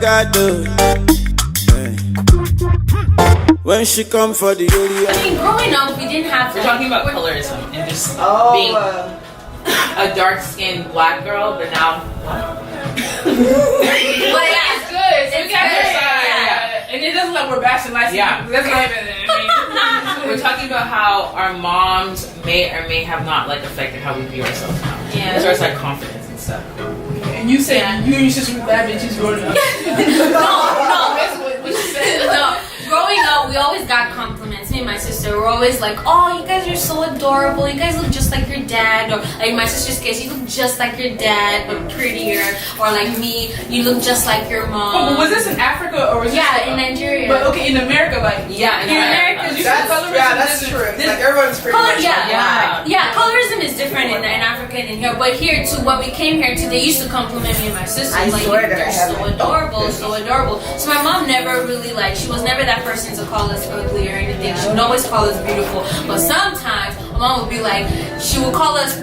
God do. When she come for the area. I mean, growing up, we didn't have. We're talking about colorism and just being a dark-skinned black girl, but now. But yeah, it's good. It's we got good. this side. Yeah. And it doesn't look we're bashing light skin. That's not even. We're talking about how our moms may or may have not like affected how we view ourselves now. Yeah. As far as like confidence and stuff. And you said you and your sister were bad bitches growing up. no. That's what you said. No. Growing up, we always got compliments. Me and my sister were always like, "Oh, you guys are so adorable. You guys look just like your dad." Or like in my sister's case, you look just like your dad, but prettier. Or like me, you look just like your mom. Oh, but was this in Africa or was this in Nigeria? But okay, in America, like in America, that's true. Like everyone's pretty much colorism is different in Africa and in here. But here too, when we came here too, they used to compliment me and my sister. Like, you're so adorable, so adorable. So my mom never really she was never that person to call us ugly or anything. She would always call us beautiful. But sometimes my mom would be like, she would call us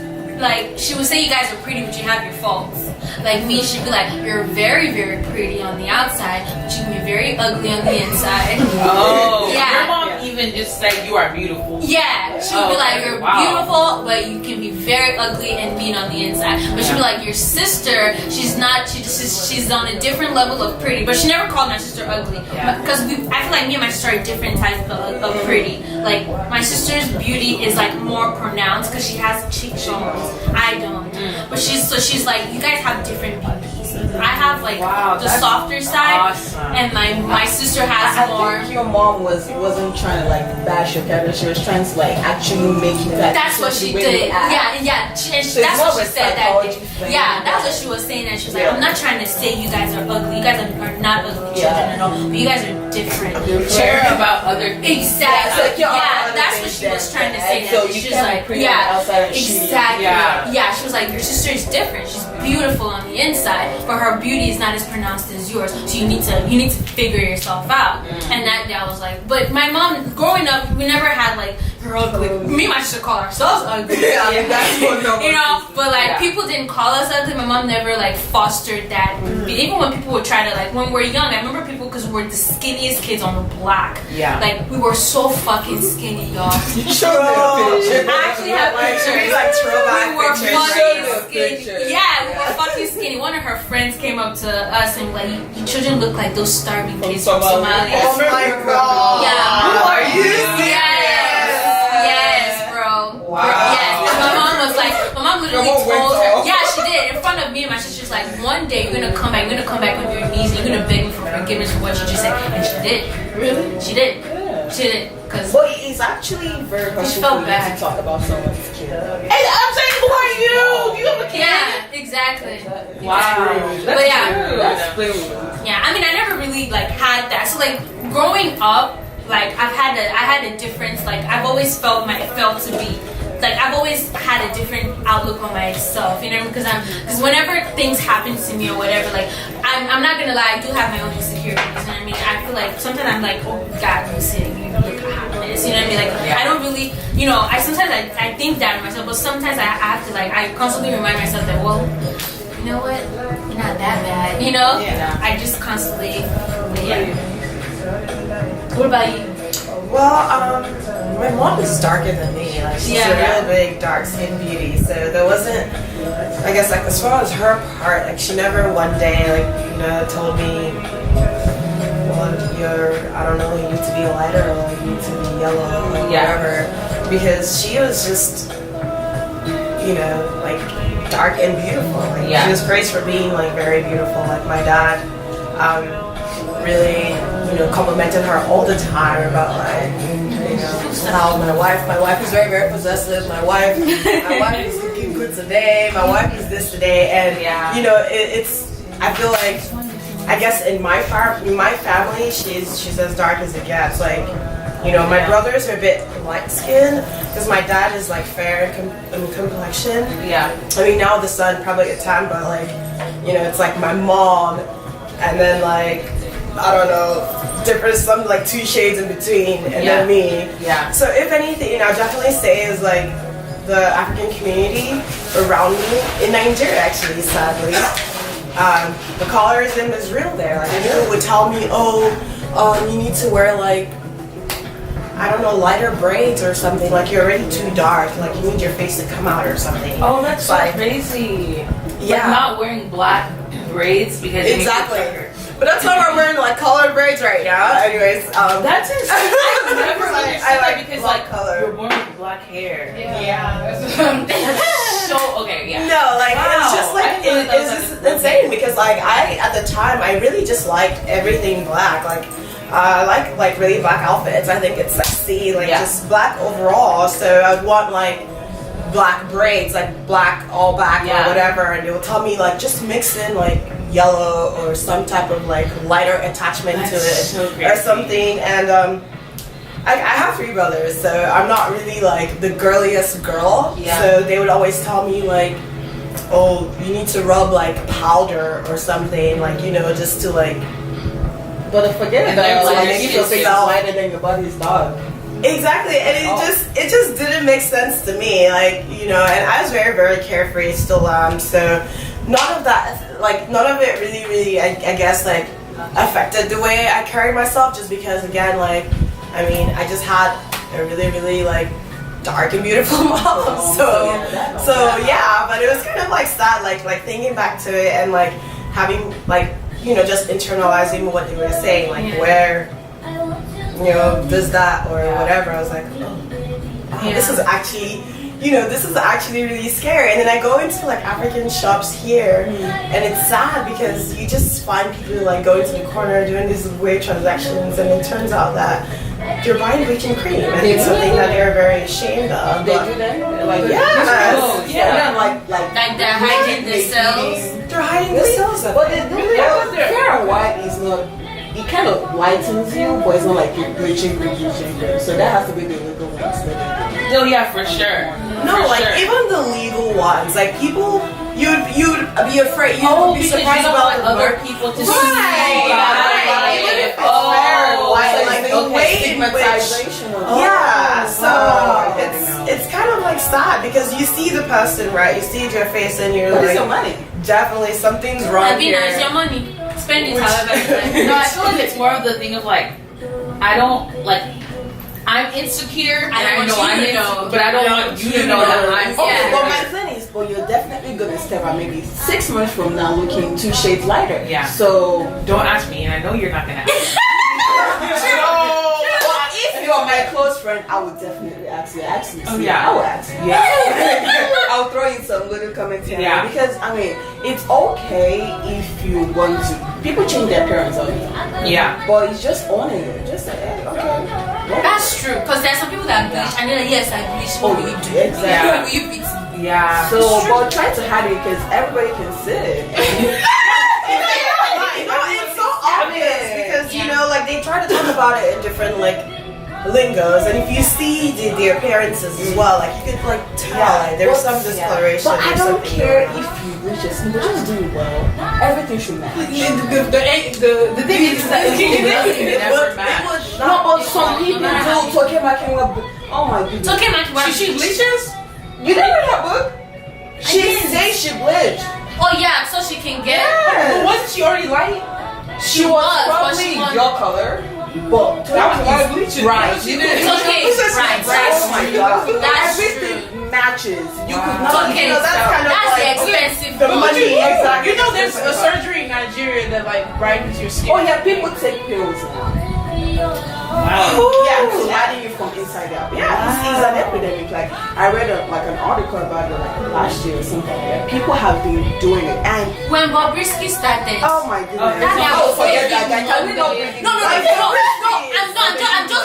she would say you guys are pretty, but you have your faults. Like me, she'd be like, you're very, very pretty on the outside, but you can be very ugly on the inside. Oh, yeah. Your mom even just said you are beautiful. Yeah, she would be like, you're beautiful, but you can be very ugly and mean on the inside. But she'd be like, your sister, she's not. She's on a different level of pretty, but she never called my sister ugly. Because I feel like me and my sister are different types of pretty. Like my sister's beauty is like more pronounced because she has cheekbones. I don't. But she's like, you guys have different beauties. I have like the softer side, and my sister has more. I think your mom wasn't trying to like bash your character. She was trying to like actually make you better. That's what she did. Yeah. So that's what she said that day. thing. Yeah, that's what she was saying. That she was like, I'm not trying to say you guys are ugly. You guys are not ugly children at all. But you guys are different. Care about other things. Exactly. That's what she was trying to say. So she you was like, exactly. Yeah, she was like, your sister is different. She's beautiful on the inside, but her beauty is not as pronounced as yours. So you need to figure yourself out. And that day I was like, but my mom, growing up, we never had like her ugly. Me and my sister call ourselves ugly. That's what you know, but like people didn't call us ugly. My mom never like fostered that. Even when people would try to like, when we were young, I remember people because we were the skinniest kids on the block. Yeah. Like we were so fucking skinny, y'all. I actually have pictures. Like we were fucking pictures. skinny. Yeah, we were fucking skinny. One of her friends came up to us and like, you children look like those starving kids from Somalia. Oh my god. Yeah. Who are you? Yes, bro. Wow. Yes. And my mom literally told her. Yeah, she did in front of me and my sister's like, one day you're gonna come back on your knees and you're gonna beg me for forgiveness for what you just said. And she did. Really? She did. She did. Cause well, it's actually very felt bad to talk about someone's kid. Hey, I'm saying, who are you? You have a kid? Yeah, exactly. Wow. But yeah. That's I mean, I never really like had that. So like growing up, like I had a difference. Like I've always felt to be. Like I've always had a different outlook on myself, you know, because whenever things happen to me or whatever, like I'm not gonna lie, I do have my own insecurities, you know what I mean? I feel like sometimes I'm like, oh God, Lucia, you look happiness, you know what I mean? Like I don't really, you know, I think that of myself, but sometimes I have to like, I constantly remind myself that, well, you know what, you're not that bad, you know? Yeah. I just constantly, What about you? Well, my mom is darker than me. Like she's a really big dark skinned beauty. So there wasn't, I guess, like as far as her part, like she never one day like, you know, told me, well, I don't know, you need to be lighter or you need to be yellow or whatever. Because she was just, you know, like dark and beautiful. Like she was praised for being like very beautiful. Like my dad, really, you know, complimented her all the time about like, you know, how my wife is very, very possessive. My wife is looking good today. My wife is this today, and you know, it's. I feel like, I guess in my family, she's as dark as it gets. Like, you know, my brothers are a bit light skinned because my dad is like fair in complexion. Yeah. I mean, now the son probably a tan, but like, you know, it's like my mom, and then like, I don't know, different, some like 2 shades in between, and then me. Yeah. So if anything, you know, I'll definitely say is like the African community around me in Nigeria, actually, sadly, the colorism is real there. Like people would tell me, oh, you need to wear like, I don't know, lighter braids or something. Like you're already too dark. Like you need your face to come out or something. Oh, that's so like, crazy. Yeah. Like not wearing black braids because exactly. But that's why we're wearing like colored braids right now. Anyways, that's insane. I never understood that because like color. you're born with black hair. Yeah. That's so okay. Yeah. No, like Wow. it's just like it's just insane because like at the time I really just liked everything black. Like I like really black outfits. I think it's sexy. Like just black overall. So I'd want like black braids, like black all back or whatever, and they would tell me like just mix in like yellow or some type of like lighter attachment to it or something. And I have 3 brothers, so I'm not really like the girliest girl. So they would always tell me like, oh, you need to rub like powder or something, like, you know, just to like. But forget about like, like you feel lighter than your body's dark. Exactly, and it just didn't make sense to me, like, you know. And I was very, very carefree, still so none of it really I guess like affected the way I carried myself, just because again, like, I mean, I just had a really like dark and beautiful mom. So yeah, but it was kind of like sad, like thinking back to it and like having like, you know, just internalizing what they were saying, like where, you know, this, that, or whatever. I was like, oh, this is actually, you know, this is actually really scary. And then I go into like African shops here, and it's sad because you just find people like going to the corner doing these weird transactions, and it turns out that they're buying bleaching cream, and it's something that they're very ashamed of. They do that? Like, like they're hiding themselves. They're hiding themselves. But they do it. Fair and white is not. It kind of lightens you, but it's not like you're bleaching. So that has to be the legal ones. Oh yeah, for sure. No, for like sure. even the legal ones, like people, you'd be afraid. You'd be surprised about other people to see. Right. Even if it's fair and white, like the way in which. Yeah. So it's kind of like sad because you see the person, right? You see their face, and you're like, your money. Definitely something's wrong here. It's your money. Spend it however you like. No, I feel like it's more of the thing of like, I don't like. I'm insecure, and I know I'm insecure, but I don't want you to know that I'm insecure. Okay, but my thing is, but you're definitely gonna step out maybe 6 months from now looking 2 shades lighter. Yeah. So don't ask me, and I know you're not gonna ask me. if you're my close friend, I would definitely ask you. Ask me. Oh yeah, I would ask you. Yeah. I'll throw in some little commentary. Yeah. Because I mean, it's okay if you want to. People change their appearance all the time. Yeah. But it's just owning it. Just say, hey, okay. That's true, because there's some people that bleach and they're like, yes, I bleach. What will you do? Exactly. What will you beat me? Yeah. So, but try to hide it because everybody can see it. It's so obvious because you know, like they try to talk about it in different like lingos, and if you see the appearances as well, like you could like tell like there's some discoloration. But I don't care if you bleach it, but just do it well. Everything should match. The thing is that it never match. No, but some people do. Tokema came up. Oh my goodness. Okay, she bleaches? You didn't read her book? She says she bleached. Oh yeah, so she can get. But wasn't she already light? She was probably your color. But that was a lot of bleaching. Right. It's okay. Right. Oh my god. That's everything matches. You could It's not. okay. You know, that's kind of That's the like expensive. the money. Exactly. You know, there's a surgery in Nigeria that like brightens your skin. Oh yeah, people take pills now. Wow. Yeah, to lighten you from inside out. Yeah, it's an epidemic. Like I read an article about it like last year or something. Yeah, people have been doing it, and When Bobrisky started. oh my goodness, That forget that guy. Can we not bring it? No.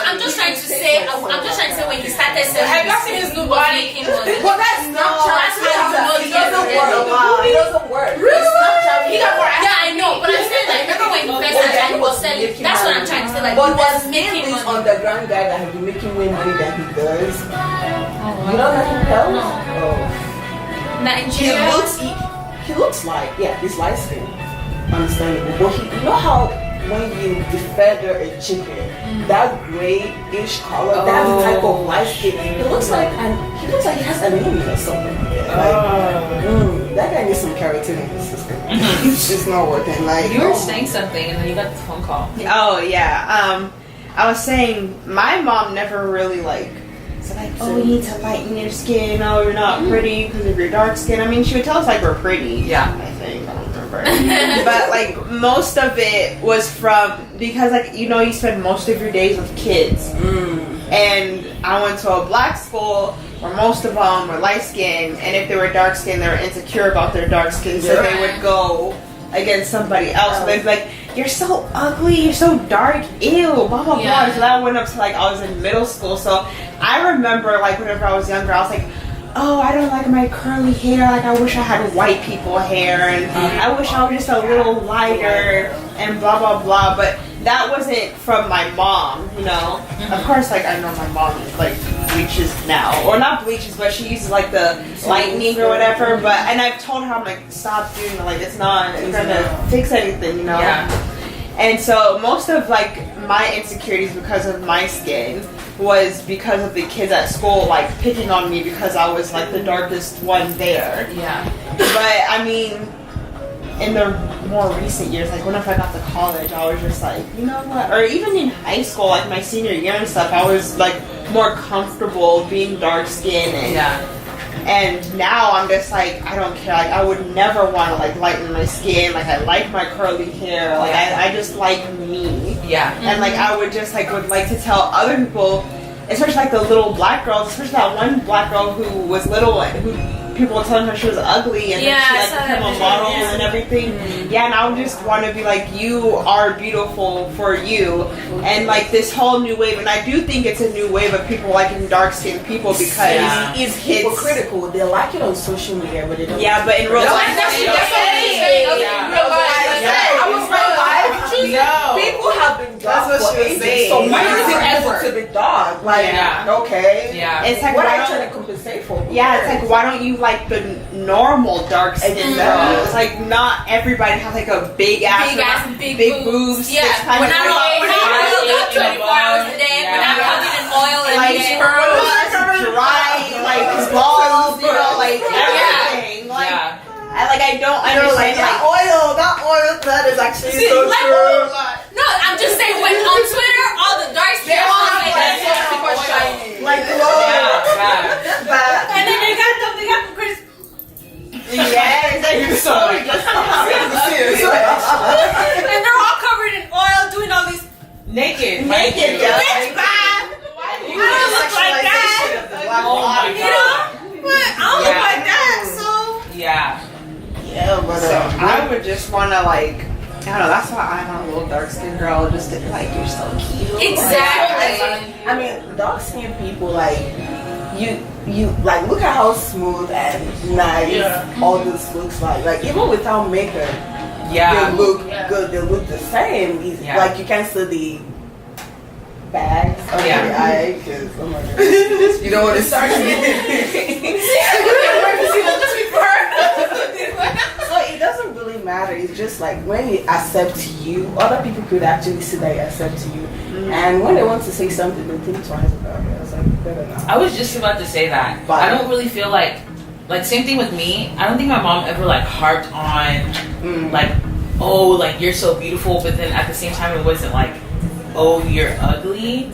I'm just trying to say. I'm just trying to say when he started selling. Have you seen his new body? But that's not that's how you know it he doesn't is work. really. It doesn't work. Snapchat. He got more Yeah, I know, but I'm saying like remember when he first started and he was selling. That's what I'm trying to say. Like But he was there's making this money. underground guy that has been making more money than he does. You don't know who else? No. Oh. Nigeria. He looks like, yeah, he's light skinned. Understandable. But you know how when you defeather a chicken, that grayish color, that's the type of light skin. He looks like he has anemia or something. That guy need some keratin in the system. It's just not working. Like You were saying something, and then you got the phone call. Oh yeah. I was saying my mom never really like said like, oh, you need to lighten your skin. Oh, you're not pretty because of your dark skin. I mean, she would tell us like we're pretty. Yeah. I think I don't remember. But like most of it was from because like you spend most of your days with kids. And I went to a black school where most of them were light skinned, and if they were dark skinned, they were insecure about their dark skin, so they would go against somebody else. So they'd be like, "You're so ugly, you're so dark, ew, blah blah blah." So that went up to like I was in middle school. So I remember like whenever I was younger, I was like, "Oh, I don't like my curly hair. Like I wish I had white people hair, and I wish I was just a little lighter, and blah blah blah." But that wasn't from my mom, Of course, like I know my mom like bleaches now, or not bleaches, but she uses like the lightening or whatever. But and I've told her I'm like stop doing it. Like it's not gonna fix anything, Yeah. And so most of like my insecurities because of my skin was because of the kids at school like picking on me because I was like the darkest one there. Yeah. But I mean, in the more recent years, like whenever I got to college, I was just like, you know what? Or even in high school, like my senior year and stuff, I was like more comfortable being dark skinned. And now I'm just like, I don't care. Like I would never want to like lighten my skin. Like I like my curly hair. Like I just like me. Yeah. And like I would just like would like to tell other people, especially like the little black girls, especially that one black girl who was little and who people were telling her she was ugly and then she like became a model and everything. Yeah, and I would just want to be like, you are beautiful for you. And like this whole new wave, and I do think it's a new wave of people liking dark skinned people because it's hypocritical. They like it on social media, but they don't. Yeah, but in real life, I was real life. People have been dark for ages. So why is it ever to be dark? Like, okay. Yeah. It's like what are you trying to compensate for? Yeah, it's like why don't you like the normal dark skin girls? It's like not everybody has like a big ass, big boobs. Yeah, we're not oiled up 24 hours a day. We're not covered in oil and like dry, like balls, like everything. Like I don't understand. Like oil, that oil that is actually so true. No, I'm just saying when on Twitter, all the dark skin super shiny, like glow. And then they got the Chris. Yeah, exactly. And they're all covered in oil, doing all these Naked. bitch bad. I don't look like that. Oh my God. But I don't look like that, so. Yeah. Yeah, but I would just want to like, I don't know. That's why I'm a little dark skinned girl, just to be like, you're so cute. Exactly. I mean, dark skinned people like you like look at how smooth and nice all this looks like. Like even without makeup, they look good. They look the same. Like you can see the bags under the eye because oh my god, you don't want to start. So it doesn't really matter. It's just like when you accept you, other people could actually see that you accept you. And when they want to say something, they think twice about it. I was like, better not. I was just about to say that. But I don't really feel like same thing with me. I don't think my mom ever like harped on like, oh, like you're so beautiful, but then at the same time it wasn't like, oh, you're ugly.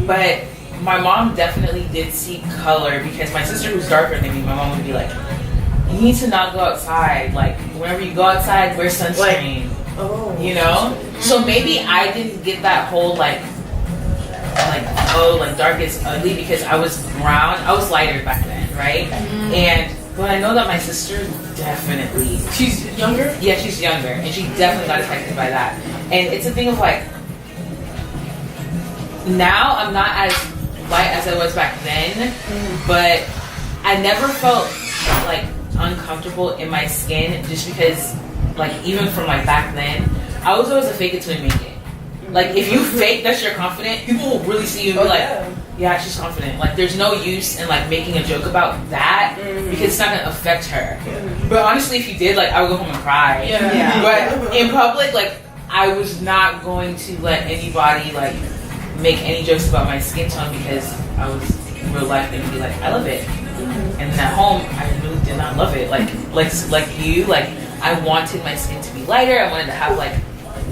But my mom definitely did see color because my sister who's darker than me, my mom would be like, you need to not go outside. Like whenever you go outside, wear sunscreen. You know? So maybe I didn't get that whole like dark is ugly because I was brown. I was lighter back then, right? But I know that my sister definitely. She's younger? Yeah, she's younger, and she definitely got affected by that. And it's a thing of like, now I'm not as light as I was back then, but I never felt like uncomfortable in my skin just because, like, even from like back then, I was always a fake it till you make it. Like, if you fake that you're confident, people will really see you and be like, yeah, she's confident. Like, there's no use in like making a joke about that because it's not gonna affect her. But honestly, if you did, like, I would go home and cry. But in public, like, I was not going to let anybody like make any jokes about my skin tone because I was in real life gonna be like, I love it. And at home, I really did not love it. Like you, like I wanted my skin to be lighter. I wanted to have like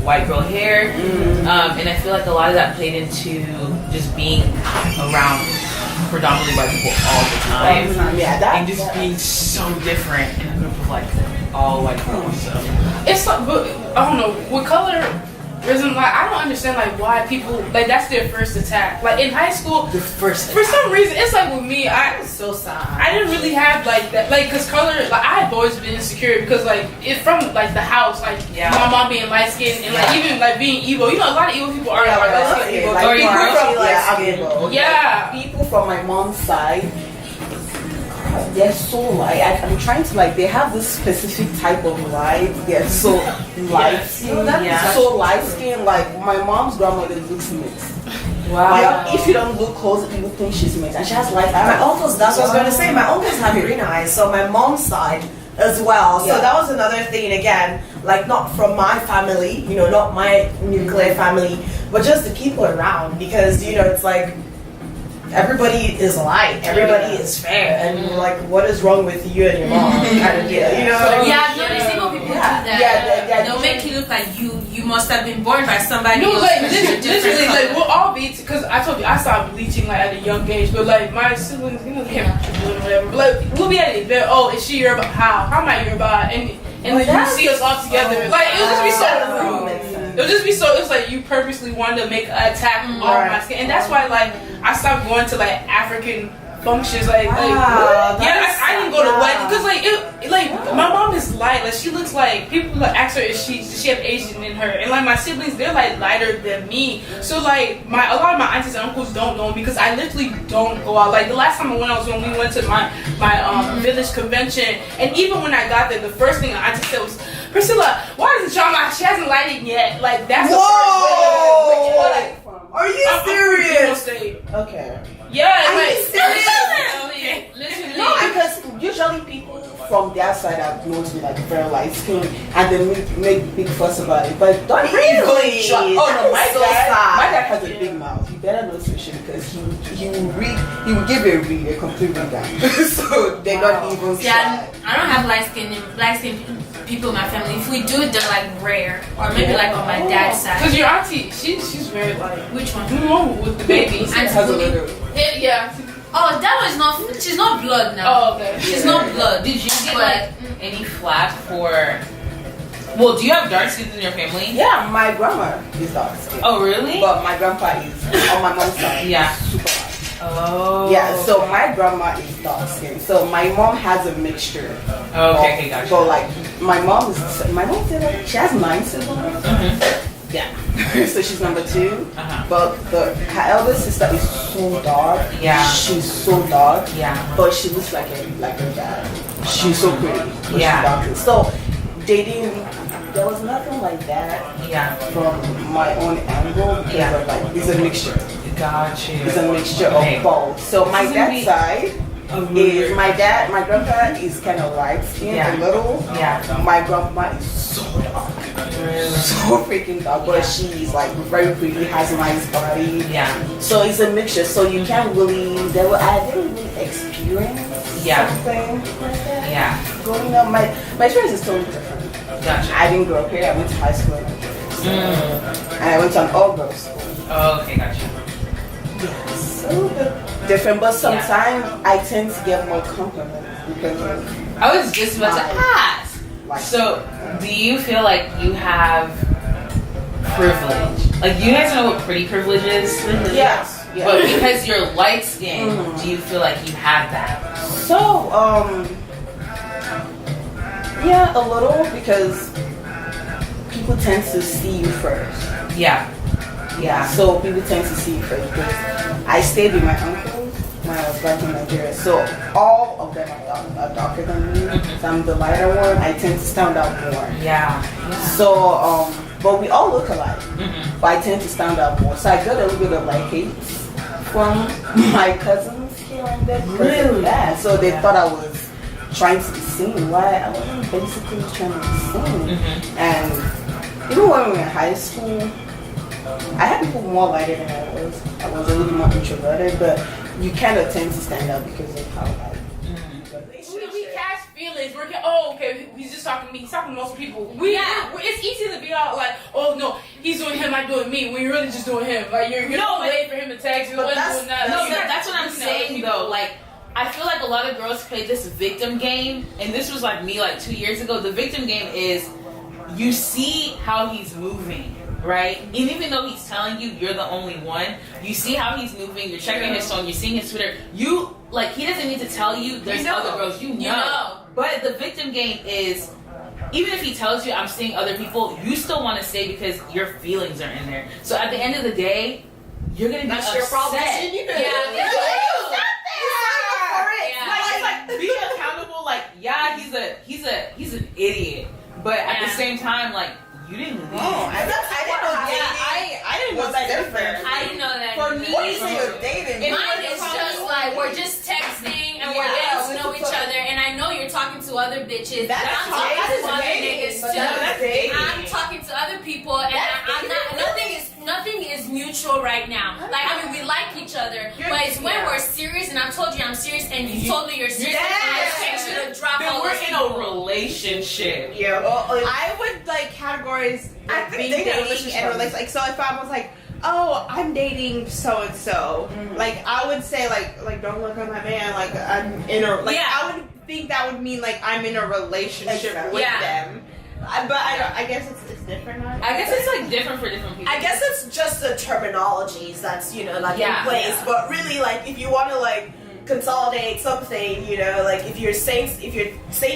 white girl hair, and I feel like a lot of that played into just being around predominantly white people all the time. And just being so different in a group of like all white girls. So it's like, but I don't know, with colorism, like I don't understand like why people like that's their first attack. Like in high school, the first for some reason, it's like with me, It's so sad. I didn't really have like that, like, cause color, like I've always been insecure because like it's from like the house, like my mom being light skinned and like even like being Igbo. You know, a lot of Igbo people are like light skinned. People from my mom's side, they're so light. I'm trying to like. They have this specific type of light. They're so light skin. So light skin. Like my mom's grandmother looks mixed. Wow. Like, if you don't look close, you would think she's mixed, and she has light eyes. My uncles, that's what I was going to say. My uncles have green eyes, so my mom's side as well. So that was another thing, again, like not from my family, you know, not my nuclear family, but just the people around, because, you know, it's like everybody is light, everybody is fair, and you're like, what is wrong with you and your mom? Kind of deal, you know? Yeah, no, these Igbo people do that. They'll make you look like you must have been born by somebody No, else. like literally, like we'll all be, because I told you I started bleaching like at a young age, but like my siblings, you know, they can't do it or whatever. But like we'll be at an event. Oh, is she Yoruba? How am I Yoruba? And like you see us all together. Like it would just be so rude. It would just be so. It's like you purposely wanted to make an attack on my skin, and that's why like I stopped going to like African functions. I didn't go to weddings because like my mom is light. Like she looks like people like ask her if she have Asian in her, and like my siblings, they're like lighter than me. So like a lot of my aunties and uncles don't know me because I literally don't go out. Like the last time I went out was when we went to my village convention, and even when I got there, the first thing auntie said was, "Priscilla, why isn't Shama? She hasn't lighted yet." Like that's the first. Are you serious? Okay. Yeah, Are like you serious? literally. No, because usually people from their side are known to be like very light skin, and they make big fuss about it. But don't Really? Oh no, my so dad sad. has a big mouth. You better not switch it because he will give a complete read. So they don't even try. Yeah, I don't have black skin people in my family. If we do, they're like rare, or maybe like on my dad's side. Because your auntie, she's very like. Which one? The one with the baby. Auntie Has a Booty. little. Yeah. Oh, that was not. She's not blood now. Oh, okay. She's not blood. Did you get like any flack for? Well, do you have dark skin in your family? Yeah, my grandma is dark skin. Oh, really? But my grandpa is on my mom's side. Yeah. Super light. Oh. Yeah, so my grandma is dark skin. So my mom has a mixture. Oh, okay, gotcha. So like my mom said like, she has 9 siblings. Yeah. So she's number 2. But her eldest sister is so dark. Yeah. She's so dark. Yeah. But she looks like her dad. She's so pretty. But Yeah. she's dark. So there was nothing like that. Yeah. From my own angle because of like it's a mixture. Got you. It's a mixture of both. So my dad's side is my grandpa is kind of light skinned a little. Yeah. My grandma is so dark. So freaking dark. But she's like very pretty, has a nice body. Yeah. So it's a mixture. So you can't really I didn't really experience something like that. Yeah. Growing up, my experience is totally different. Gotcha. I didn't grow up here. I went to high school in Nigeria. And I went to an all-girls school. Oh, okay, gotcha. So different, but sometimes I tend to get more compliments because of I was just about to ask. So, do you feel like you have privilege? Like, you guys know what pretty privilege is? Yes. But because you're light skinned, do you feel like you have that? So, yeah, a little because people tend to see you first. Yeah. Yeah. So people tend to see you first because I stayed with my uncles when I was back in Nigeria. So all of them are darker than me. So I'm the lighter one. I tend to stand out more. Yeah. So, but we all look alike. But I tend to stand out more. So I got a little bit of like hate from my cousins here and there. Really? Yeah. So they thought I was trying to be seen. Why? I wasn't basically trying to be seen. And even when we were in high school, I had people more lighter than I was. I was a little more introverted, but you kind of tend to stand out because of how light talking to me. He's talking to most people. It's easy to be all like, oh no, he's doing him, I'm doing me. When you're really just doing him. Like you're waiting for him to text you. That's what I'm saying though. Like I feel like a lot of girls play this victim game, and this was like me like 2 years ago. The victim game is you see how he's moving. Right? And even though he's telling you you're the only one, you see how he's moving, you're checking his phone, you're seeing his Twitter, you, like, he doesn't need to tell you there's other girls, you know. But the victim game is, even if he tells you I'm seeing other people, you still want to stay because your feelings are in there. So at the end of the day, you're going to be upset. Your problem. Like, be accountable, like, yeah, he's an idiot. But at the same time, like, you didn't leave. I didn't know dating. I didn't know that different. I didn't know that. For me, you're dating. Mine is just like we're just texting and we're getting to know each other. And I know you're talking to other bitches. That's I'm talking to other dating. niggas too. I'm talking to other people, and I'm not. Nothing is mutual right now. Like I mean, we like each other, but it's when we're serious. And I told you I'm serious, and you told me you're serious. And I expect you to drop all we're this. in a relationship. Yeah, I would like categorize being dating and relationship. Like, so if I was like, oh, I'm dating so and so, like I would say like don't look at my man. Like I'm in a I would think that would mean like I'm in a relationship with them. But I guess it's different. I guess it's like different for different people. I guess it's just the terminologies that's in place. But really, like if you want to like consolidate something, like if you're saying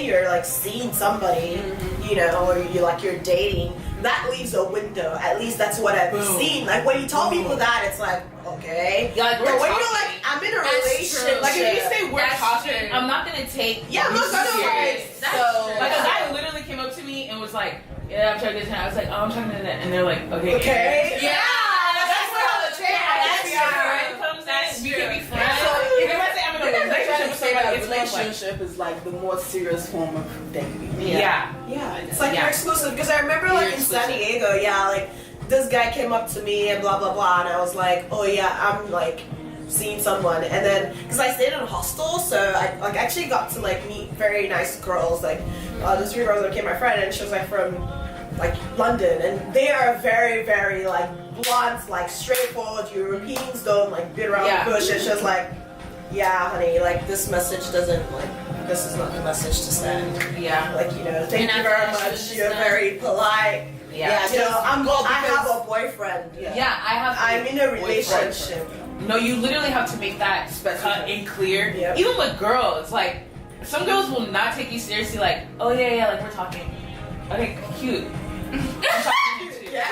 you're like seeing somebody, or you're dating, that leaves a window. At least that's what I've seen. Like when you tell people that, it's like okay. Like, but when you're like, I'm in a relationship. Like if you say we're talking, I'm not gonna take. Yeah, I'm not gonna serious. Like a guy literally came up to me and was like, "Yeah, I'm trying to get to." I was like, "Oh, I'm trying to do that," and they're like, "Okay." Yeah. That's where all the we can be friends. So, if I say I'm in a relationship with somebody, it's relationship is like the more serious form of dating. Yeah. It's like you're exclusive. Because I remember like in San Diego, like this guy came up to me and blah blah blah, and I was like, oh yeah, I'm like seeing someone. And then because I stayed in a hostel, so I like actually got to like meet very nice girls. Like there's 3 girls that became my friend, and she was like from like London, and they are very very like blunt, like straightforward. Europeans don't like beat around the bush. It's just like, yeah, honey, like this message doesn't like this is not the message to send. Yeah, like thank you very much. You're very polite. Yeah, I have a boyfriend. I'm in a relationship. No, you literally have to make that cut and clear. Yep. Even with girls, like some girls will not take you seriously. Like, oh yeah, like we're talking. Okay, cute. I'm talking to you too. Yeah.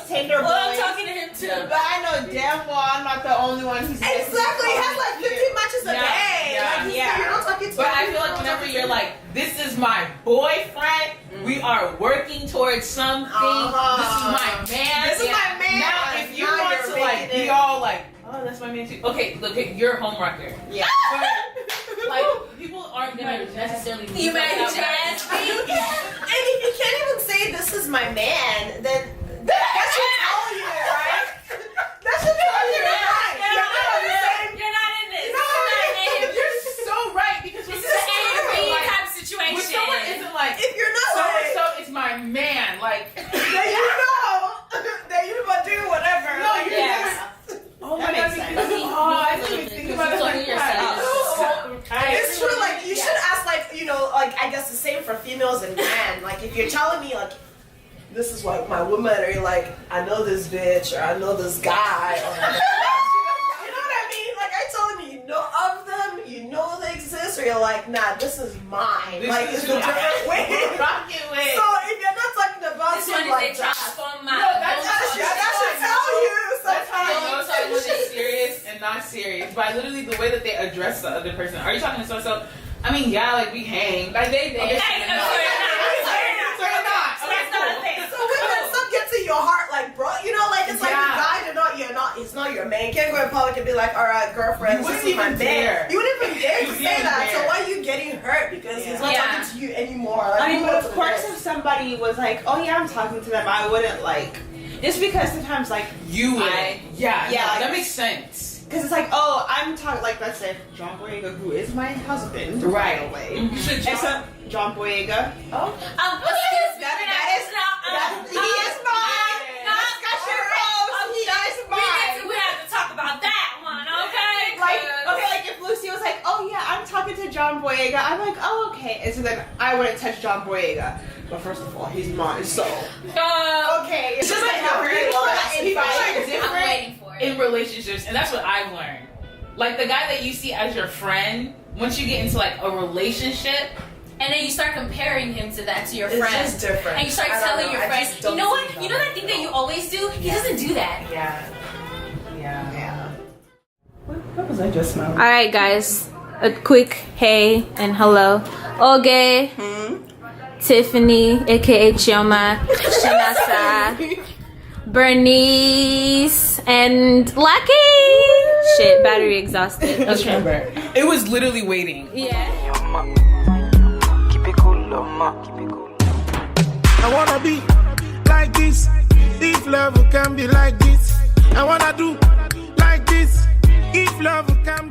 Tinder boys. I'm talking to him too. But I know damn well I'm not the only one who's exactly. He has like 15 matches a day. You're not talking to but I feel like whenever you're like, this is my boyfriend, we are working towards something. This is my man. This is my man. Now, if you want to like be all like, oh, that's my man too. Okay, look, you're a homewrecker. Yeah. But, like people aren't gonna necessarily. You might just be. And if you can't even say this is my man, then. That should tell you, right? That should tell you, right? You're not in this. You're so right because this is an A type situation. When someone isn't like, if you're not so and so is my man, like then you do whatever. No, you Oh my God! I didn't even think about it like that. It's true. Like you should ask, like like I guess the same for females and men. Like if you're telling me like. This is like my woman, or you're like, I know this bitch, or I know this guy, or you know what I mean? Like I told him, you know of them, you know they exist, or you're like, nah, this is mine. This like is it's a different way. Rocket way. So if you're not talking about this him one like is a transform my. that should tell you. That's how you know someone is serious and not serious by literally the way that they address the other person. Are you talking to so? I mean, yeah, like we hang, like they. So when stuff gets in your heart, like bro, like it's like the guy it's not your man. You can't go in public and be like, all right, girlfriend, this is my man. You wouldn't even dare to say that. So why are you getting hurt? Because he's not talking to you anymore. Like, I mean, but of course, if somebody was like, oh yeah, I'm talking to them, I wouldn't like. Just because sometimes like You would. Yeah, like, that makes sense. because it's like, oh, I'm talking like, let's say John Boyega, who is my husband, by the way. You should And so John Boyega. Excuse me. That is he is mine. Discussion goes. He is mine. We have to talk about that one, okay? Like if Lucy was like, oh yeah, I'm talking to John Boyega, I'm like, oh okay, and so then I wouldn't touch John Boyega. But first of all, he's mine, so okay. It's just like how people are different in relationships, and that's what I've learned. Like the guy that you see as your friend, once you get into like a relationship, and then you start comparing him to your It's friend. just different. And you start I don't telling know. your I friend, just don't you know what? see You know that thing that you always do? He doesn't do that. yeah. What was I just smelling? Alright guys, a quick hey and hello. Oge, Tiffany, aka Chioma, Chinasa, Bernice, and Lucky. Shit, battery exhausted. Okay. It was literally waiting. Yeah. I wanna be like this. If love can be like this, I wanna do like this. If love can